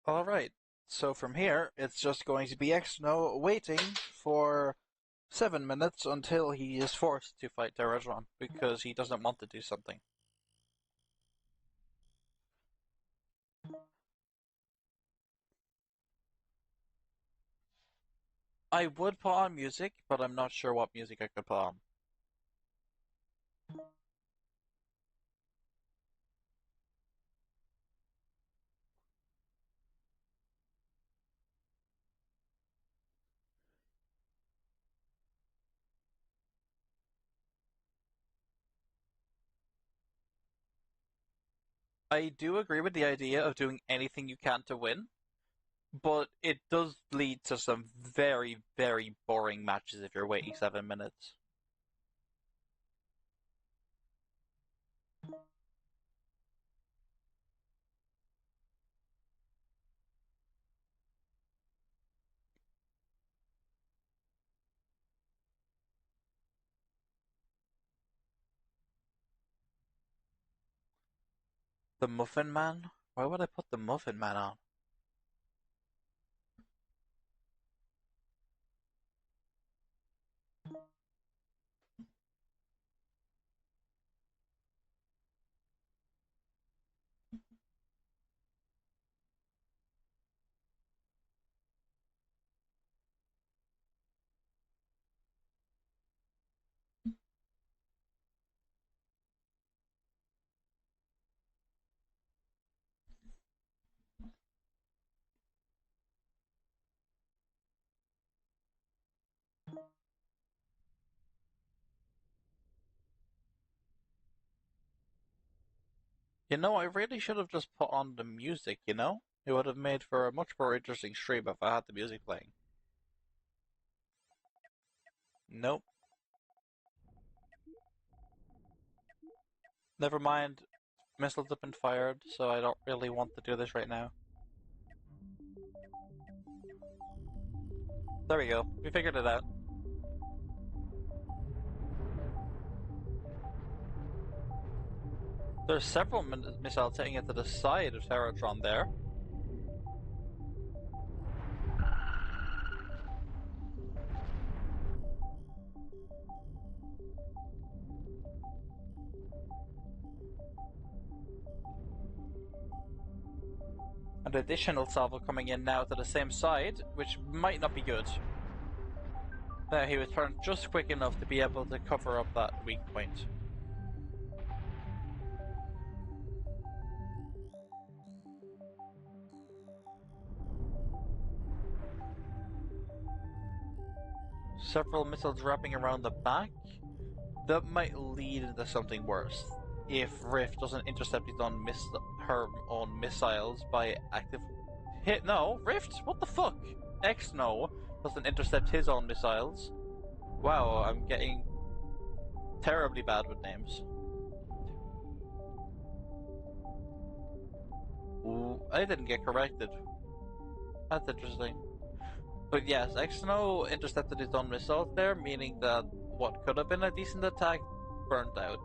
Alright, so from here, it's just going to be Exno waiting for 7 minutes until he is forced to fight Terratron because he doesn't want to do something. I would put on music, but I'm not sure what music I could put on. I do agree with the idea of doing anything you can to win, but it does lead to some very, very boring matches if you're waiting 7 minutes. The Muffin Man? Why would I put the Muffin Man on? You know, I really should have just put on the music, you know? It would have made for a much more interesting stream if I had the music playing. Nope. Never mind. Missiles have been fired, so I don't really want to do this right now. There we go. We figured it out. There's several missiles hitting into the side of Terratron there. An additional salvo coming in now to the same side, which might not be good. He was turned just quick enough to be able to cover up that weak point. Several missiles wrapping around the back. That might lead into something worse. If Rift doesn't intercept her own missiles by active hit. No, Rift? What the fuck? Exno doesn't intercept his own missiles. Wow, I'm getting terribly bad with names. Ooh, I didn't get corrected. That's interesting. But yes, Exno intercepted his own missiles there, meaning that what could have been a decent attack burned out.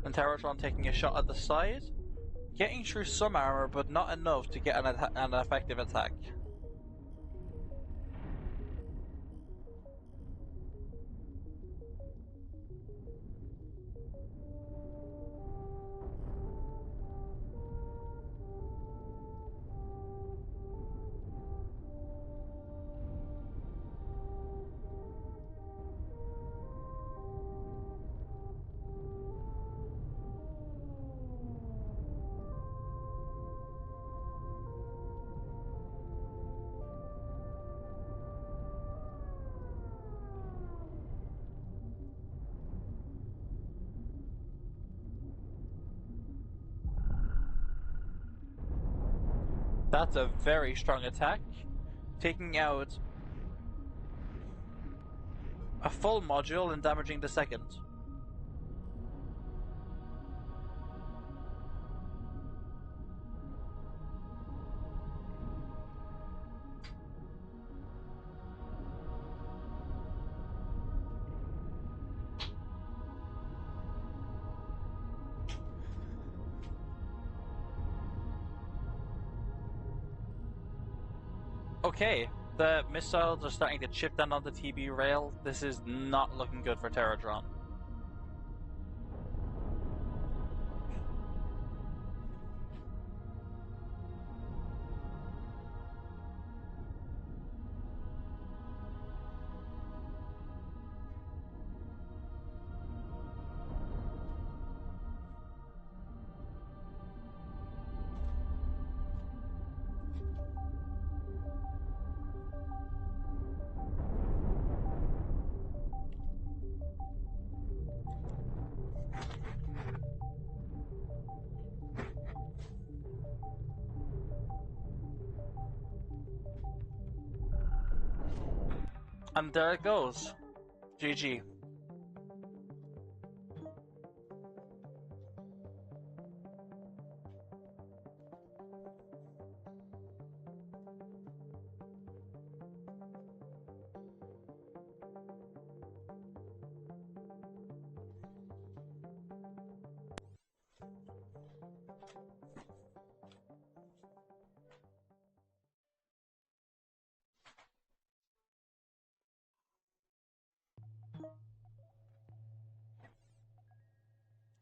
And Terratron taking a shot at the side, getting through some armor, but not enough to get an effective attack. That's a very strong attack, taking out a full module and damaging the second. Okay, the missiles are starting to chip down on the TB rail. This is not looking good for Terratron. And there it goes. GG.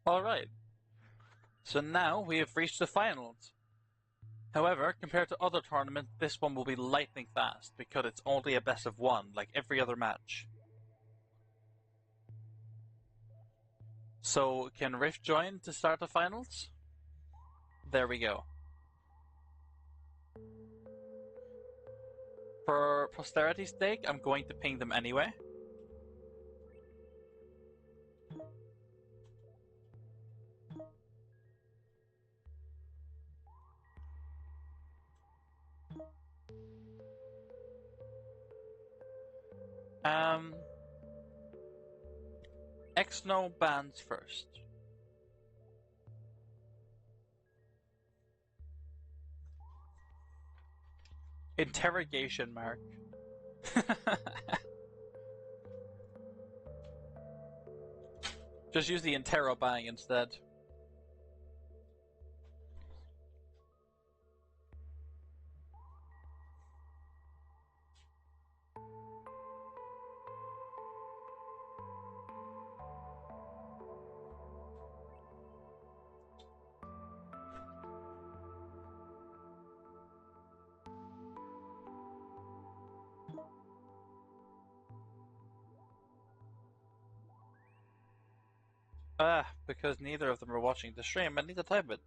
Alright. So now we have reached the finals. However, compared to other tournaments, this one will be lightning fast because it's only a best of one, like every other match. So, can Rift join to start the finals? There we go. For posterity's sake, I'm going to ping them anyway. Exno bans first. Interrogation mark. Just use the interro bang instead. Because neither of them are watching the stream, I need to type it.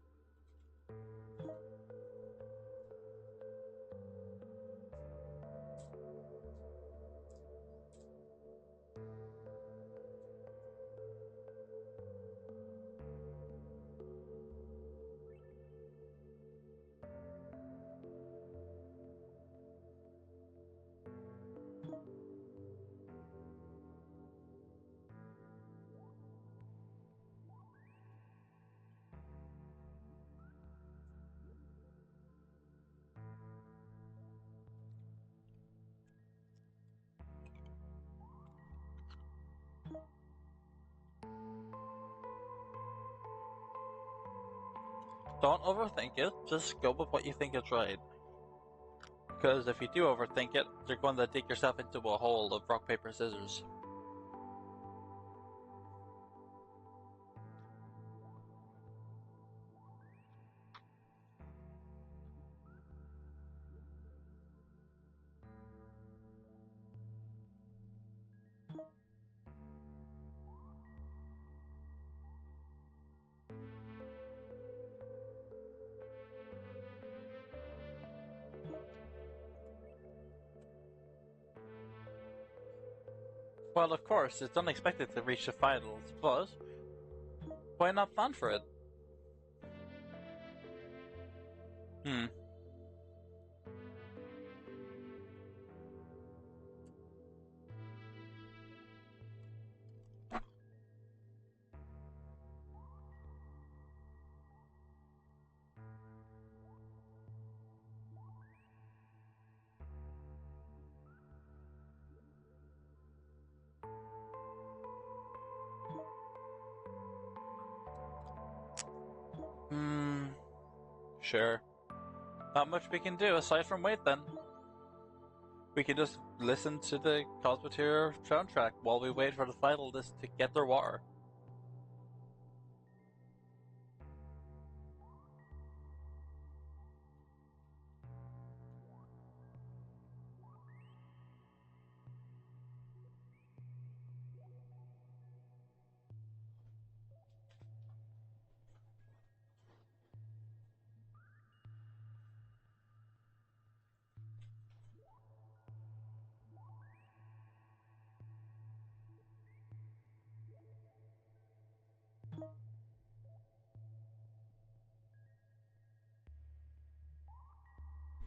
Don't overthink it, just go with what you think is right. Because if you do overthink it, you're going to dig yourself into a hole of rock, paper, scissors. Well, of course, it's unexpected to reach the finals, but why not plan for it? Hmm. Sure. Not much we can do aside from wait then. We can just listen to the Cosmoteer soundtrack while we wait for the finalists to get their water.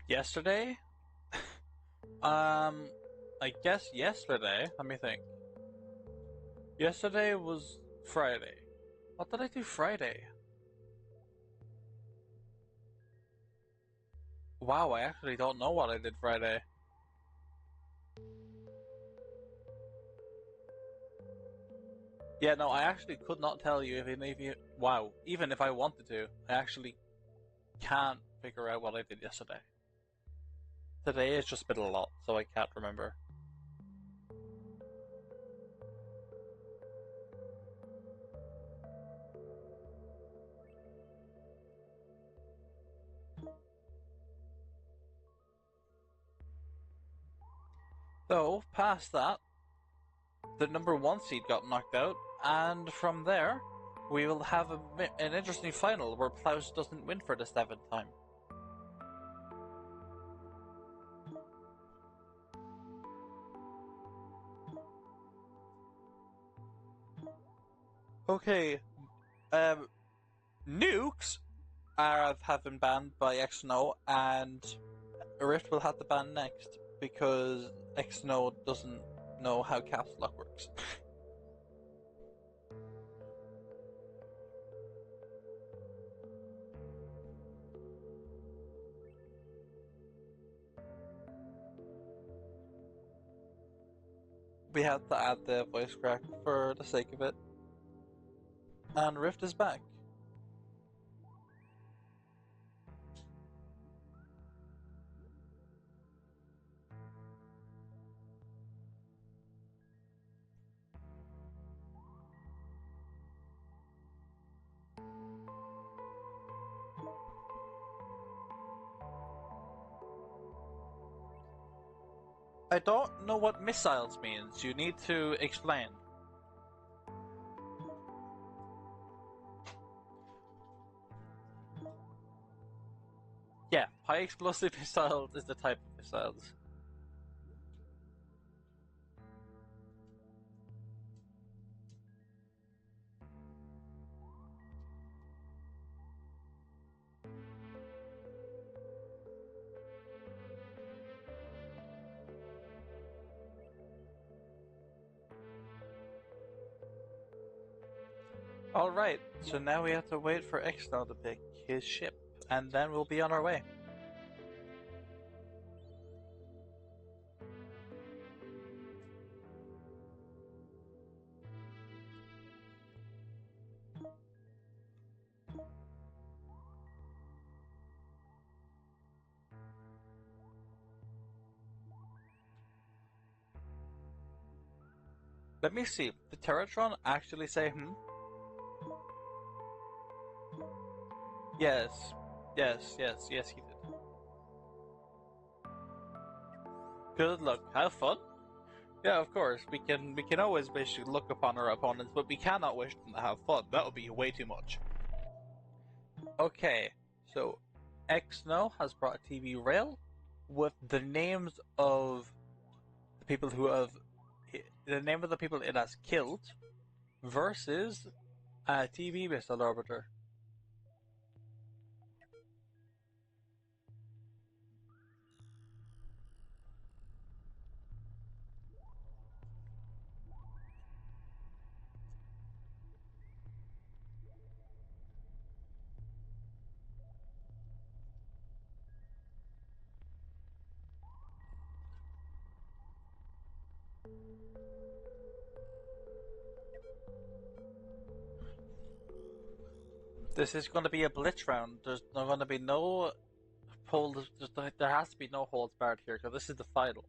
Yesterday? I guess yesterday. Let me think. Yesterday was Friday. What did I do Friday? Wow, I actually don't know what I did Friday. Yeah, no, I actually could not tell you wow, even if I wanted to, I actually can't figure out what I did yesterday. Today has just been a lot, so I can't remember. So, past that, the number 1 seed got knocked out, and from there, we will have an interesting final where Plaus doesn't win for the 7th time. Okay, nukes have been banned by Exno, and Rift will have to ban next because Exno doesn't know how caps lock works. We had to add the voice crack for the sake of it. And Rift is back. I don't know what missiles means. You need to explain. Yeah, high explosive missiles is the type of missiles. Alright, so now we have to wait for Exno to pick his ship, and then we'll be on our way. Let me see, did Terratron actually say hmm? Yes, yes, he did. Good luck, have fun? Yeah, of course, we can always basically look upon our opponents, but we cannot wish them to have fun. That would be way too much. Okay, so Exno has brought a TV rail with the names of the people who have the name of the people it has killed versus a TV missile orbiter. This is going to be a blitz round. There's not going to be no hold. There has to be no holds barred here because this is the final.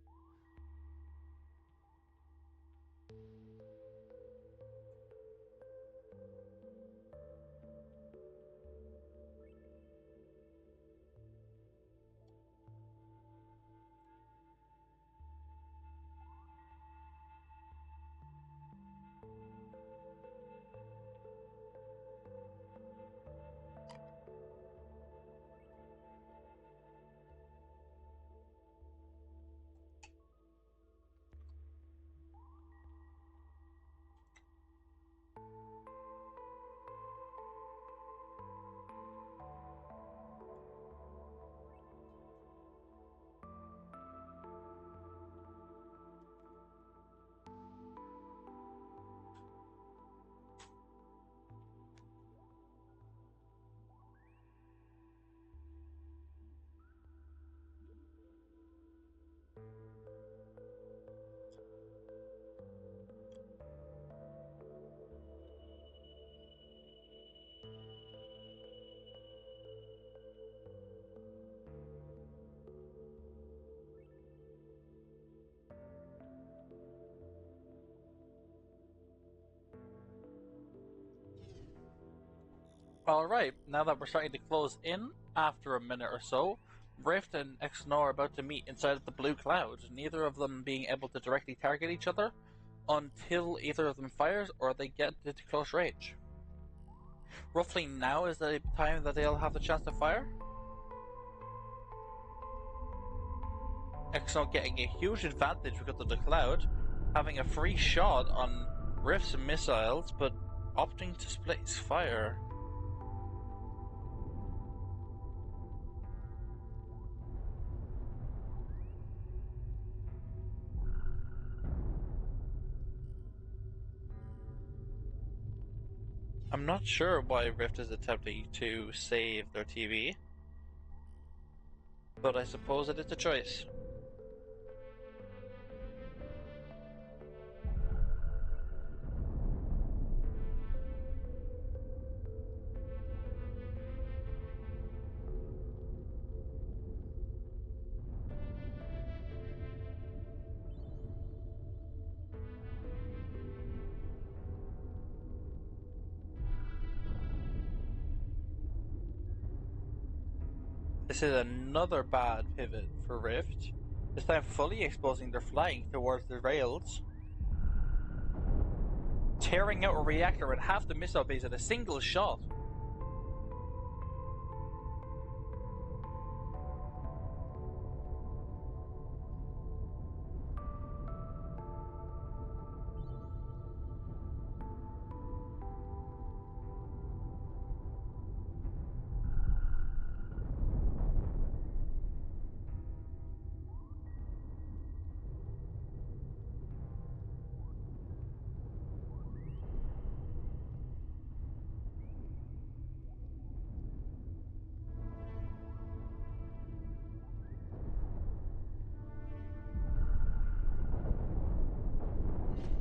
Alright, now that we're starting to close in after a minute or so, Rift and Exno are about to meet inside of the blue cloud, neither of them being able to directly target each other until either of them fires or they get into close range. Roughly now is the time that they'll have the chance to fire. Exno getting a huge advantage because of the cloud, having a free shot on Rift's missiles, but opting to split his fire. I'm not sure why Rift is attempting to save their TV, but I suppose it is a choice. This is another bad pivot for Rift, this time fully exposing their flying towards the rails. Tearing out a reactor at half the missile base at a single shot.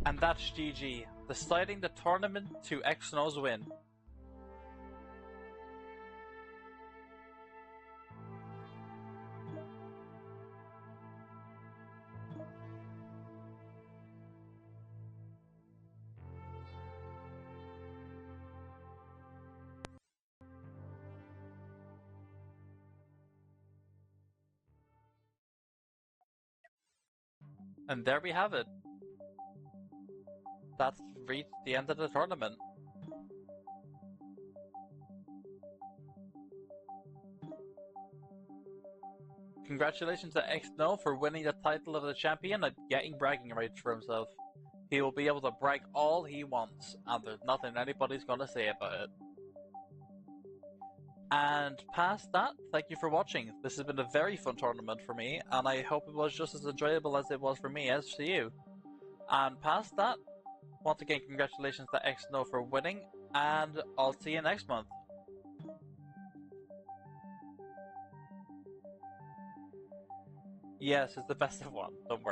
And that's GG, deciding the tournament to Exno's win. And there we have it. That's reached the end of the tournament. Congratulations to Exno for winning the title of the champion and getting bragging rights for himself. He will be able to brag all he wants, and there's nothing anybody's gonna say about it. And past that, thank you for watching. This has been a very fun tournament for me, and I hope it was just as enjoyable as it was for me as to you. And past that, once again, congratulations to Exno for winning, and I'll see you next month. Yes, it's the best of one, don't worry.